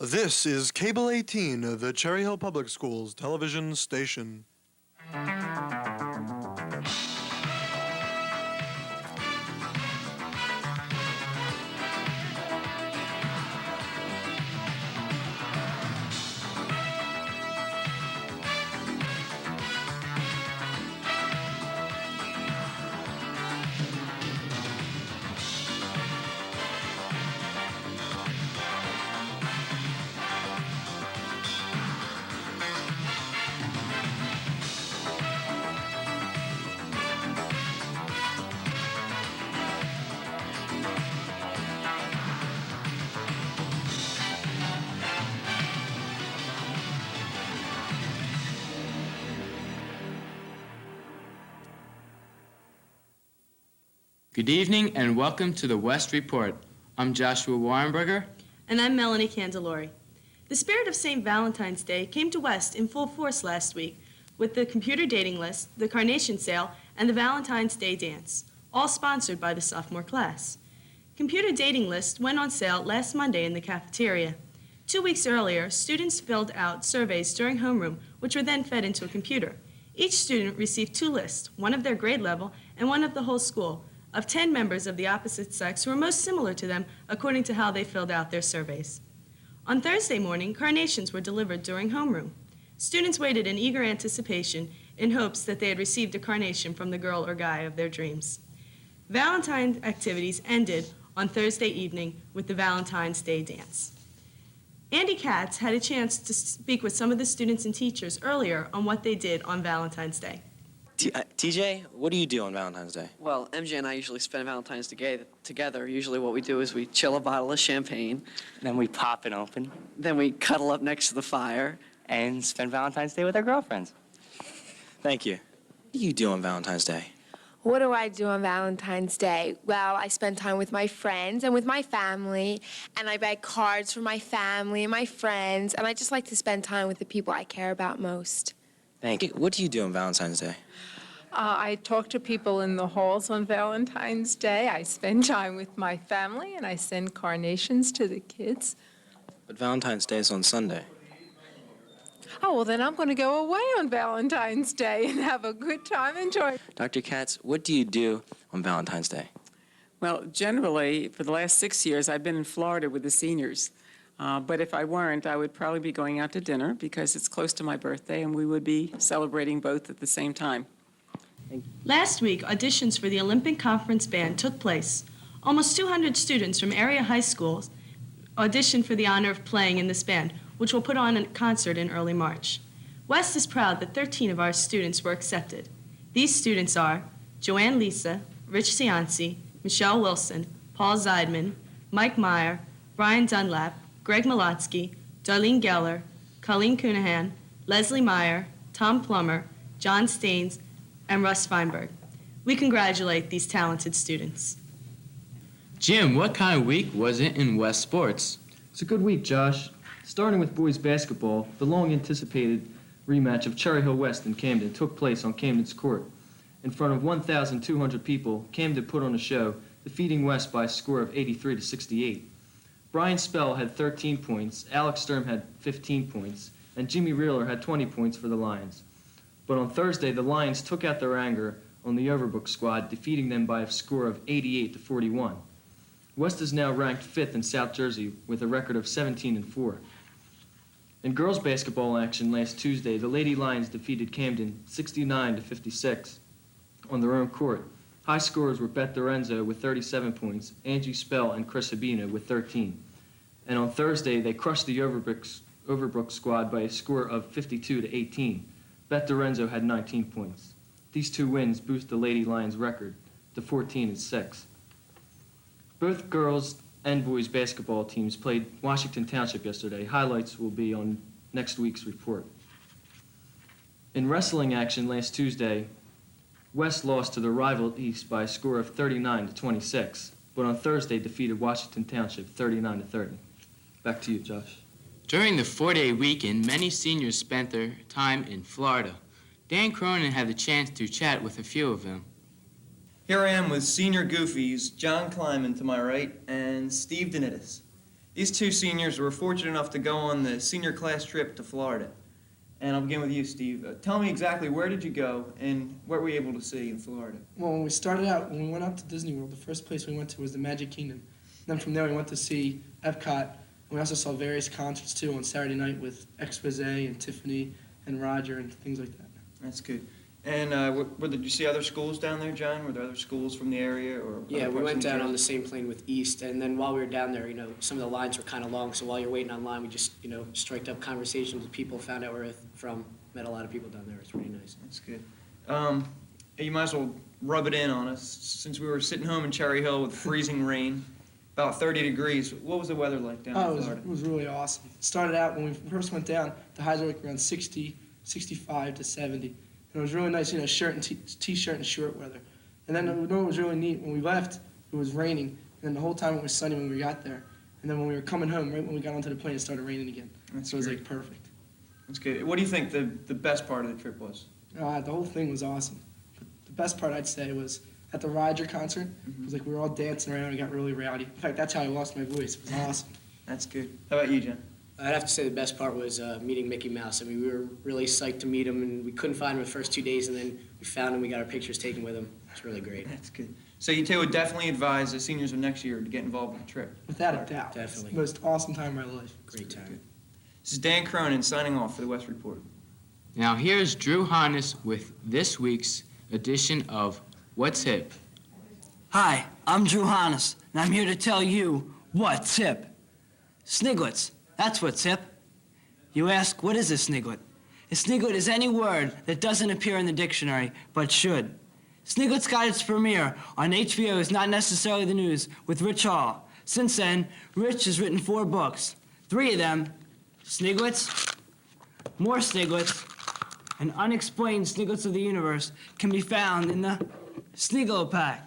This is Cable 18, the Cherry Hill Public Schools television station. Good evening and welcome to the West Report. I'm Joshua Warrenberger. And I'm Melanie Candelori. The spirit of St. Valentine's Day came to West in full force last week with the computer dating list, the carnation sale, and the Valentine's Day dance, all sponsored by the sophomore class. Computer dating list went on sale last Monday in the cafeteria. 2 weeks earlier, students filled out surveys during homeroom, which were then fed into a computer. Each student received 2 lists, one of their grade level and one of the whole school, of 10 members of the opposite sex who were most similar to them according to how they filled out their surveys. On Thursday morning, carnations were delivered during homeroom. Students waited in eager anticipation in hopes that they had received a carnation from the girl or guy of their dreams. Valentine's activities ended on Thursday evening with the Valentine's Day dance. Andy Katz had a chance to speak with some of the students and teachers earlier on what they did on Valentine's Day. TJ, what do you do on Valentine's Day? Well, MJ and I usually spend Valentine's Day together. Usually what we do is we chill a bottle of champagne. Then we pop it open. Then we cuddle up next to the fire. And spend Valentine's Day with our girlfriends. Thank you. What do you do on Valentine's Day? What do I do on Valentine's Day? Well, I spend time with my friends and with my family, and I buy cards for my family and my friends, and I just like to spend time with the people I care about most. Thank you. What do you do on Valentine's Day? I talk to people in the halls on Valentine's Day. I spend time with my family, and I send carnations to the kids. But Valentine's Day is on Sunday. Oh, well, then I'm going to go away on Valentine's Day and have a good time, enjoy. Dr. Katz, what do you do on Valentine's Day? Well, generally, for the last 6 years, I've been in Florida with the seniors. But if I weren't, I would probably be going out to dinner because it's close to my birthday, and we would be celebrating both at the same time. Last week, auditions for the Olympic Conference Band took place. Almost 200 students from area high schools auditioned for the honor of playing in this band, which will put on a concert in early March. West is proud that 13 of our students were accepted. These students are Joanne Lisa, Rich Cianci, Michelle Wilson, Paul Zeidman, Mike Meyer, Brian Dunlap, Greg Malotsky, Darlene Geller, Colleen Cunahan, Leslie Meyer, Tom Plummer, John Staines, and Russ Feinberg. We congratulate these talented students. Jim, what kind of week was it in West sports? It's a good week, Josh. Starting with boys basketball, the long-anticipated rematch of Cherry Hill West and Camden took place on Camden's court. In front of 1,200 people, Camden put on a show, defeating West by a score of 83-68. Brian Spell had 13 points, Alex Sturm had 15 points, and Jimmy Reeler had 20 points for the Lions. But on Thursday, the Lions took out their anger on the Overbrook squad, defeating them by a score of 88-41. West is now ranked 5th in South Jersey with a record of 17-4. In girls basketball action last Tuesday, the Lady Lions defeated Camden 69-56 on their own court. High scorers were Beth Dorenzo with 37 points, Angie Spell and Chris Sabina with 13. And on Thursday, they crushed the Overbrook squad by a score of 52-18. Beth Dorenzo had 19 points. These 2 wins boost the Lady Lions record to 14-6. Both girls and boys basketball teams played Washington Township yesterday. Highlights will be on next week's report. In wrestling action last Tuesday, West lost to their rival East by a score of 39-26, but on Thursday defeated Washington Township 39-30. Back to you, Josh. During the 4-day weekend, many seniors spent their time in Florida. Dan Cronin had the chance to chat with a few of them. Here I am with senior goofies, John Kleiman to my right and Steve Denitis. These two seniors were fortunate enough to go on the senior class trip to Florida. And I'll begin with you, Steve. Tell me exactly, where did you go and what were you able to see in Florida? Well, when we started out, when we went out to Disney World, the first place we went to was the Magic Kingdom. Then from there we went to see Epcot. We also saw various concerts too on Saturday night with Expose and Tiffany and Roger and things like that. That's good. And did you see other schools down there, John? Were there other schools from the area or? Yeah, other we parts went of New down on Jersey? the same plane with East, and then while we were down there, some of the lines were kind of long, so while you're waiting on line, we just, striked up conversations with people, found out where we're from, met a lot of people down there. It's pretty nice. That's good. You might as well rub it in on us. Since we were sitting home in Cherry Hill with freezing rain, about 30 degrees, what was the weather like down in Florida? It was really awesome. It started out when we first went down, the highs were like around 60, 65 to 70. And it was really nice, shirt and t-shirt and short weather. And then it was really neat. When we left, it was raining. And then the whole time it was sunny when we got there. And then when we were coming home, right when we got onto the plane, it started raining again. So it was like perfect. That's good. What do you think the best part of the trip was? The whole thing was awesome. But the best part, I'd say, was at the Roger concert. It was like we were all dancing around and got really rowdy. In fact, that's how I lost my voice. It was awesome. That's good. How about you, John? I'd have to say the best part was meeting Mickey Mouse. I mean, we were really psyched to meet him, and we couldn't find him the first 2 days, and then we found him, we got our pictures taken with him. It's really great. That's good. So you two would definitely advise the seniors of next year to get involved with the trip? Without a doubt. Definitely. It's the most awesome time of my life. Great time. This is Dan Cronin signing off for the West Report. Now here's Drew Hannes with this week's edition of What's Hip. Hi, I'm Drew Hannes, and I'm here to tell you what's hip. Sniglets, that's what's hip. You ask, what is a sniglet? A sniglet is any word that doesn't appear in the dictionary, but should. Sniglets got its premiere on HBO's Not Necessarily the News with Rich Hall. Since then, Rich has written 4 books. 3 of them, Sniglets, More Sniglets, and Unexplained Sniglets of the Universe, can be found in the Sniggle Pack,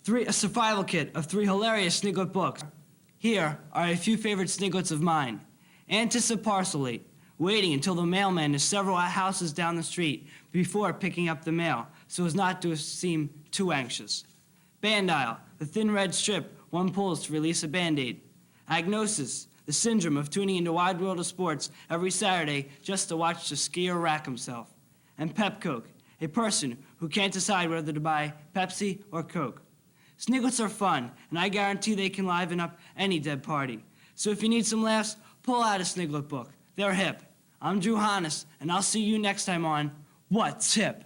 a survival kit of 3 hilarious Sniglet books. Here are a few favorite Sniglets of mine. Anticiparcellate, waiting until the mailman is several houses down the street before picking up the mail, so as not to seem too anxious. Bandile, the thin red strip one pulls to release a Band-Aid. Agnosis, the syndrome of tuning into Wide World of Sports every Saturday just to watch the skier rack himself. And Pep Coke, a person who can't decide whether to buy Pepsi or Coke. Sniglets are fun, and I guarantee they can liven up any dead party. So if you need some laughs, pull out a Sniglet book. They're hip. I'm Drew Hannes, and I'll see you next time on What's Hip?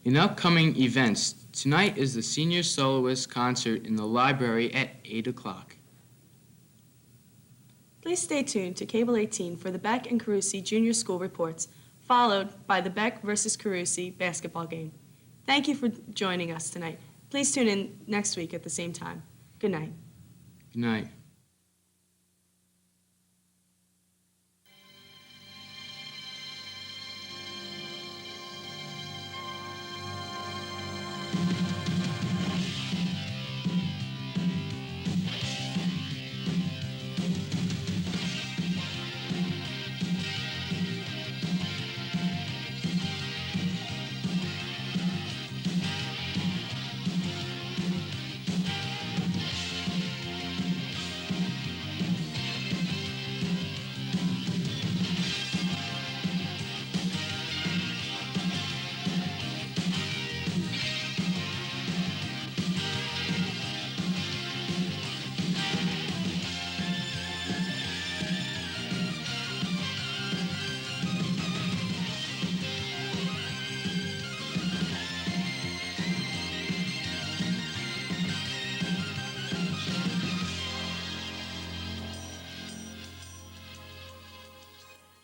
In upcoming events, tonight is the Senior Soloist Concert in the library at 8 o'clock. Please stay tuned to Cable 18 for the Beck and Carusi Junior School reports, followed by the Beck versus Carusi basketball game. Thank you for joining us tonight. Please tune in next week at the same time. Good night. Good night.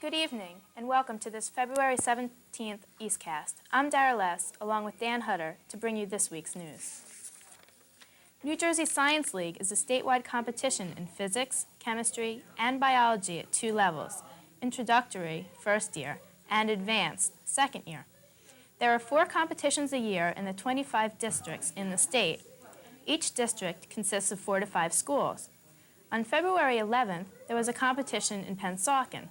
Good evening, and welcome to this February 17th EastCast. I'm Dara Less, along with Dan Hutter, to bring you this week's news. New Jersey Science League is a statewide competition in physics, chemistry, and biology at 2 levels, introductory, first year, and advanced, second year. There are 4 competitions a year in the 25 districts in the state. Each district consists of 4 to 5 schools. On February 11th, there was a competition in Pennsauken.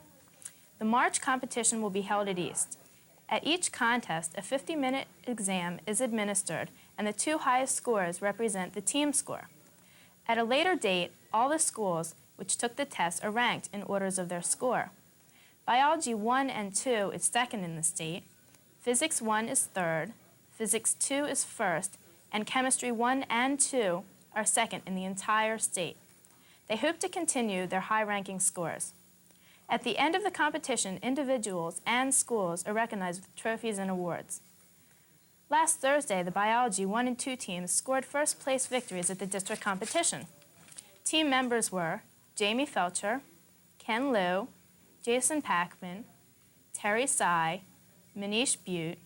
The March competition will be held at East. At each contest, a 50-minute exam is administered, and the 2 highest scores represent the team score. At a later date, all the schools, which took the test, are ranked in orders of their score. Biology 1 and 2 is second in the state, Physics 1 is third, Physics 2 is first, and Chemistry 1 and 2 are second in the entire state. They hope to continue their high-ranking scores. At the end of the competition, individuals and schools are recognized with trophies and awards. Last Thursday, the Biology 1 and 2 teams scored first-place victories at the district competition. Team members were Jamie Felcher, Ken Liu, Jason Packman, Terry Sy, Manish Butte,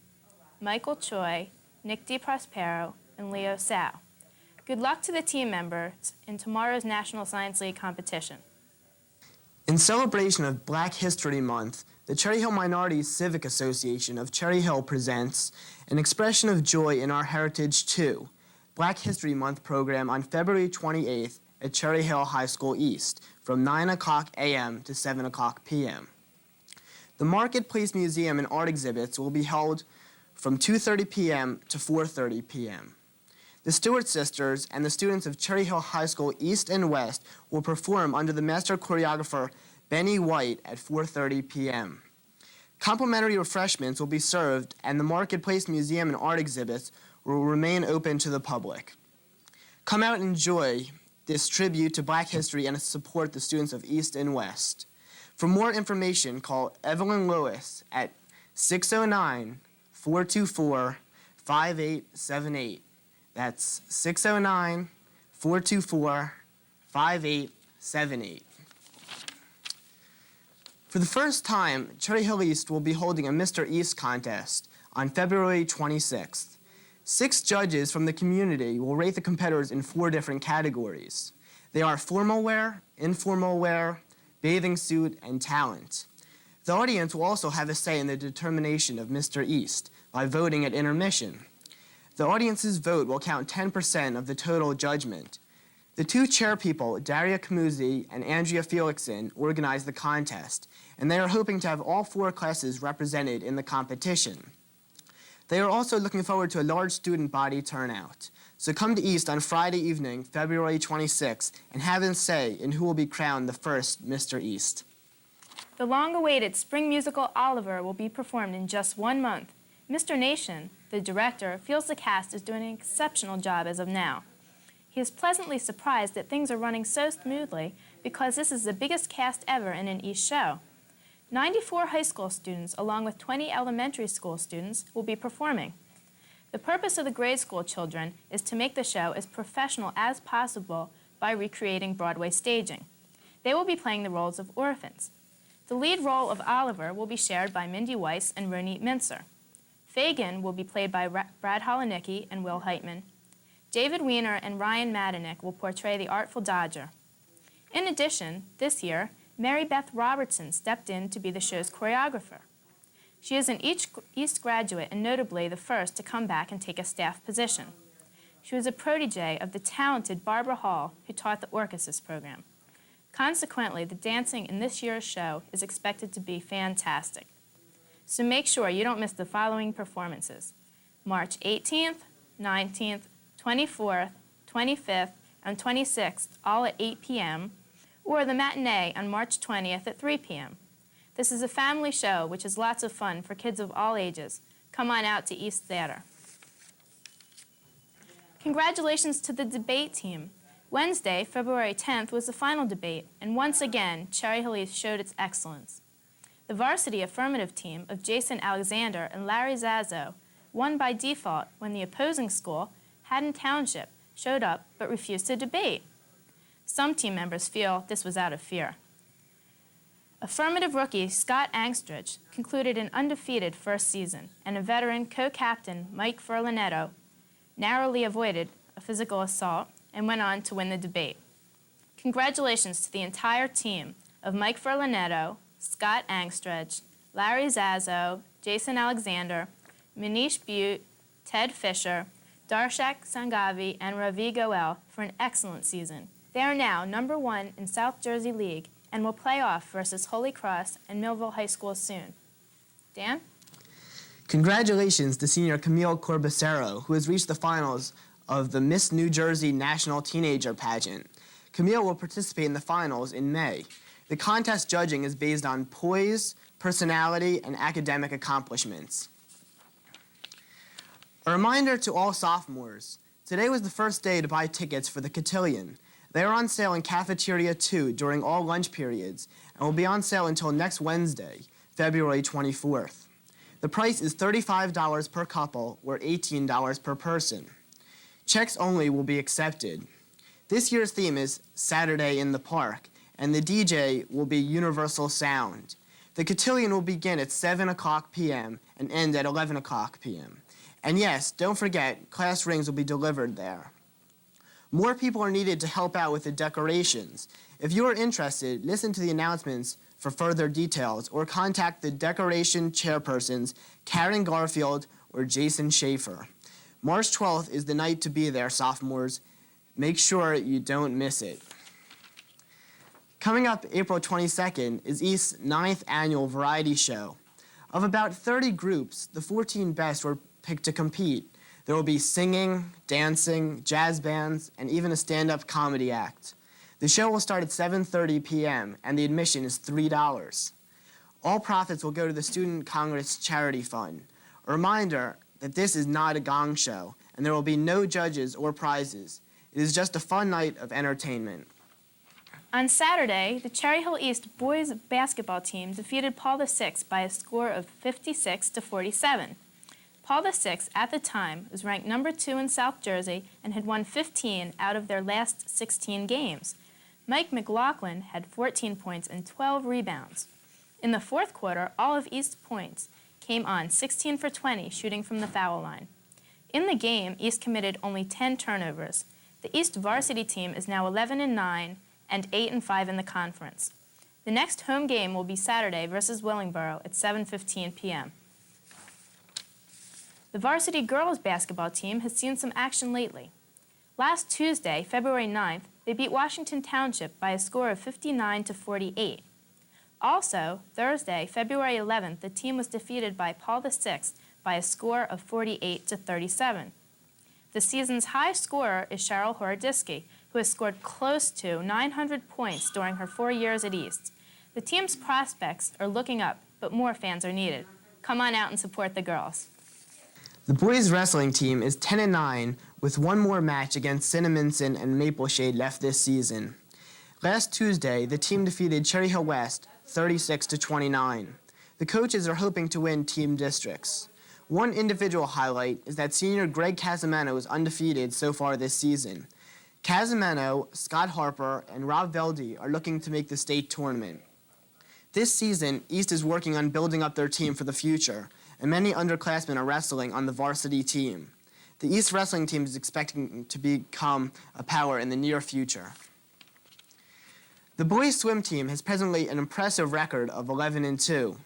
Michael Choi, Nick DiProspero, and Leo Sao. Good luck to the team members in tomorrow's National Science League competition. In celebration of Black History Month, the Cherry Hill Minority Civic Association of Cherry Hill presents An Expression of Joy in Our Heritage 2, Black History Month program on February 28th at Cherry Hill High School East from 9 o'clock a.m. to 7 o'clock p.m. The Marketplace Museum and art exhibits will be held from 2:30 p.m. to 4:30 p.m. The Stewart sisters and the students of Cherry Hill High School East and West will perform under the master choreographer Benny White at 4:30 p.m. Complimentary refreshments will be served, and the Marketplace Museum and art exhibits will remain open to the public. Come out and enjoy this tribute to Black history and support the students of East and West. For more information, call Evelyn Lewis at 609-424-5878. That's 609-424-5878. For the first time, Cherry Hill East will be holding a Mr. East contest on February 26th. 6 judges from the community will rate the competitors in 4 different categories. They are formal wear, informal wear, bathing suit, and talent. The audience will also have a say in the determination of Mr. East by voting at intermission. The audience's vote will count 10% of the total judgment. The 2 chairpeople, Daria Camuzzi and Andrea Felixson, organized the contest, and they are hoping to have all 4 classes represented in the competition. They are also looking forward to a large student body turnout. So come to East on Friday evening, February 26th, and have a say in who will be crowned the first Mr. East. The long-awaited spring musical Oliver will be performed in just 1 month. Mr. Nation, the director, feels the cast is doing an exceptional job as of now. He is pleasantly surprised that things are running so smoothly because this is the biggest cast ever in an East show. 94 high school students, along with 20 elementary school students, will be performing. The purpose of the grade school children is to make the show as professional as possible by recreating Broadway staging. They will be playing the roles of orphans. The lead role of Oliver will be shared by Mindy Weiss and Ronit Mincer. Fagin will be played by Brad Holonicki and Will Heitman. David Weiner and Ryan Madenick will portray the Artful Dodger. In addition, this year, Mary Beth Robertson stepped in to be the show's choreographer. She is an East graduate and notably the first to come back and take a staff position. She was a protege of the talented Barbara Hall, who taught the Orchesis program. Consequently, the dancing in this year's show is expected to be fantastic. So make sure you don't miss the following performances: March 18th, 19th, 24th, 25th, and 26th, all at 8 p.m., or the matinee on March 20th at 3 p.m. This is a family show, which is lots of fun for kids of all ages. Come on out to East Theater. Congratulations to the debate team. Wednesday, February 10th, was the final debate, and once again, Cherry Hill East showed its excellence. The varsity affirmative team of Jason Alexander and Larry Zazzo won by default when the opposing school, Haddon Township, showed up but refused to debate. Some team members feel this was out of fear. Affirmative rookie Scott Angstridge concluded an undefeated first season, and a veteran co-captain Mike Furlanetto narrowly avoided a physical assault and went on to win the debate. Congratulations to the entire team of Mike Furlanetto, Scott Angstridge, Larry Zazzo, Jason Alexander, Manish Butte, Ted Fisher, Darshak Sangavi, and Ravi Goel for an excellent season. They are now #1 in South Jersey League and will play off versus Holy Cross and Millville High School soon. Dan? Congratulations to senior Camille Corbacero, who has reached the finals of the Miss New Jersey National Teenager Pageant. Camille will participate in the finals in May. The contest judging is based on poise, personality, and academic accomplishments. A reminder to all sophomores, today was the first day to buy tickets for the cotillion. They are on sale in Cafeteria 2 during all lunch periods and will be on sale until next Wednesday, February 24th. The price is $35 per couple or $18 per person. Checks only will be accepted. This year's theme is Saturday in the Park, and the DJ will be Universal Sound. The cotillion will begin at 7 o'clock p.m. and end at 11 o'clock p.m. And yes, don't forget, class rings will be delivered there. More people are needed to help out with the decorations. If you are interested, listen to the announcements for further details or contact the decoration chairpersons, Karen Garfield or Jason Schaefer. March 12th is the night to be there, sophomores. Make sure you don't miss it. Coming up April 22nd is East's 9th annual variety show. Of about 30 groups, the 14 best were picked to compete. There will be singing, dancing, jazz bands, and even a stand-up comedy act. The show will start at 7:30 p.m., and the admission is $3. All profits will go to the Student Congress Charity Fund. A reminder that this is not a gong show, and there will be no judges or prizes. It is just a fun night of entertainment. On Saturday, the Cherry Hill East boys basketball team defeated Paul VI by a score of 56-47. Paul VI, at the time, was ranked number 2 in South Jersey and had won 15 out of their last 16 games. Mike McLaughlin had 14 points and 12 rebounds. In the fourth quarter, all of East's points came on 16 for 20, shooting from the foul line. In the game, East committed only 10 turnovers. The East varsity team is now 11-9 and 8-5 in the conference. The next home game will be Saturday versus Willingboro at 7:15 p.m. The varsity girls basketball team has seen some action lately. Last Tuesday, February 9th, they beat Washington Township by a score of 59-48. Also, Thursday, February 11th, the team was defeated by Paul VI by a score of 48-37. The season's high scorer is Cheryl Horodiski, who has scored close to 900 points during her 4 years at East. The team's prospects are looking up, but more fans are needed. Come on out and support the girls. The boys wrestling team is 10-9 with one more match against Cinnaminson and Mapleshade left this season. Last Tuesday, the team defeated Cherry Hill West 36-29. The coaches are hoping to win team districts. One individual highlight is that senior Greg Casamano is undefeated so far this season. Casamano, Scott Harper, and Rob Veldy are looking to make the state tournament. This season, East is working on building up their team for the future, and many underclassmen are wrestling on the varsity team. The East wrestling team is expecting to become a power in the near future. The boys swim team has presently an impressive record of 11-2.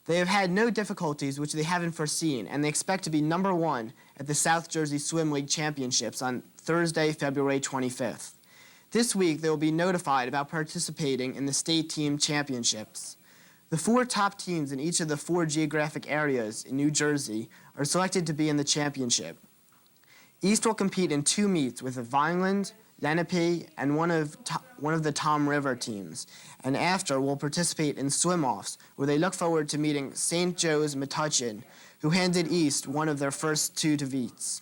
They have had no difficulties which they haven't foreseen, and they expect to be number 1 at the South Jersey Swim League Championships on Thursday, February 25th. This week, they will be notified about participating in the state team championships. The 4 top teams in each of the 4 geographic areas in New Jersey are selected to be in the championship. East will compete in 2 meets with the Vineland, Lenape, and one of the Tom River teams, and after will participate in swim-offs, where they look forward to meeting St. Joe's Metuchen, who handed East one of their first 2 defeats.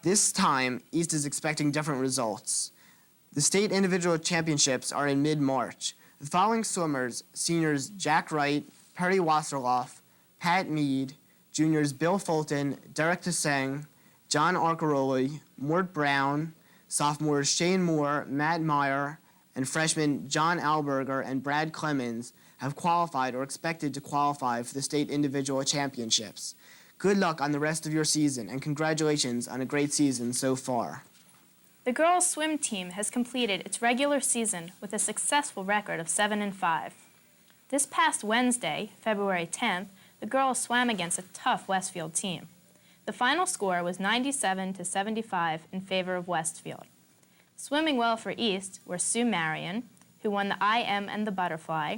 This time, East is expecting different results. The state individual championships are in mid-March. The following swimmers, seniors Jack Wright, Perry Wasserloff, Pat Mead, juniors Bill Fulton, Derek Tseng, John Arcaroli, Mort Brown, sophomores Shane Moore, Matt Meyer, and freshmen John Alberger and Brad Clemens have qualified or expected to qualify for the state individual championships. Good luck on the rest of your season, and congratulations on a great season so far. The girls' swim team has completed its regular season with a successful record of 7-5. This past Wednesday, February 10th, the girls swam against a tough Westfield team. The final score was 97-75 in favor of Westfield. Swimming well for East were Sue Marion, who won the IM and the butterfly,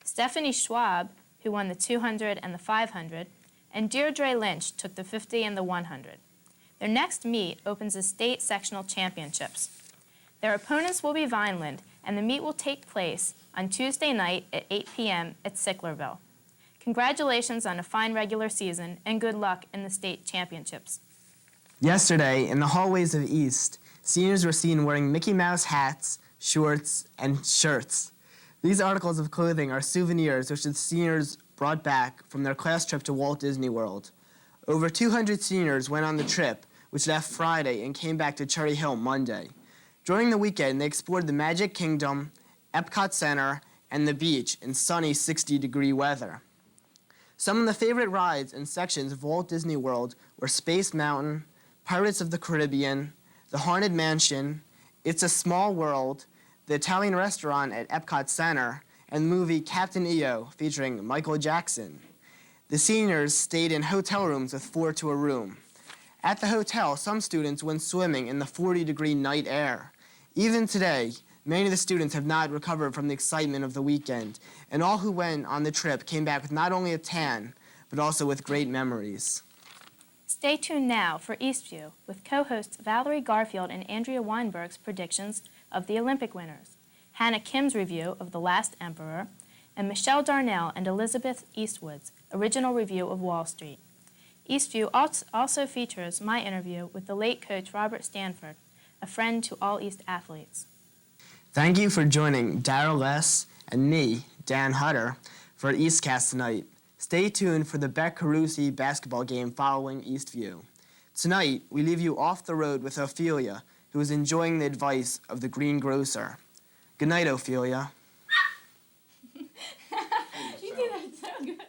Stephanie Schwab, who won the 200 and the 500, and Deirdre Lynch took the 50 and the 100. Their next meet opens the state sectional championships. Their opponents will be Vineland, and the meet will take place on Tuesday night at 8 p.m. at Sicklerville. Congratulations on a fine regular season, and good luck in the state championships. Yesterday, in the hallways of East, seniors were seen wearing Mickey Mouse hats, shorts, and shirts. These articles of clothing are souvenirs which the seniors brought back from their class trip to Walt Disney World. Over 200 seniors went on the trip, which left Friday and came back to Cherry Hill Monday. During the weekend, they explored the Magic Kingdom, Epcot Center, and the beach in sunny 60-degree weather. Some of the favorite rides and sections of Walt Disney World were Space Mountain, Pirates of the Caribbean, the Haunted Mansion, It's a Small World, the Italian restaurant at Epcot Center, and the movie Captain EO featuring Michael Jackson. The seniors stayed in hotel rooms with 4 to a room. At the hotel, some students went swimming in the 40-degree night air. Even today, many of the students have not recovered from the excitement of the weekend, and all who went on the trip came back with not only a tan, but also with great memories. Stay tuned now for Eastview with co-hosts Valerie Garfield and Andrea Weinberg's predictions of the Olympic winners, Hannah Kim's review of The Last Emperor, and Michelle Darnell and Elizabeth Eastwood's original review of Wall Street. Eastview also features my interview with the late coach Robert Stanford, a friend to all East athletes. Thank you for joining Darrell Less and me, Dan Hutter, for EastCast tonight. Stay tuned for the Beck Carusi basketball game following Eastview. Tonight, we leave you off the road with Ophelia, who is enjoying the advice of the greengrocer. Good night, Ophelia. You did that so good.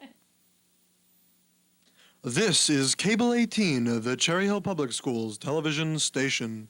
This is Cable 18, the Cherry Hill Public Schools television station.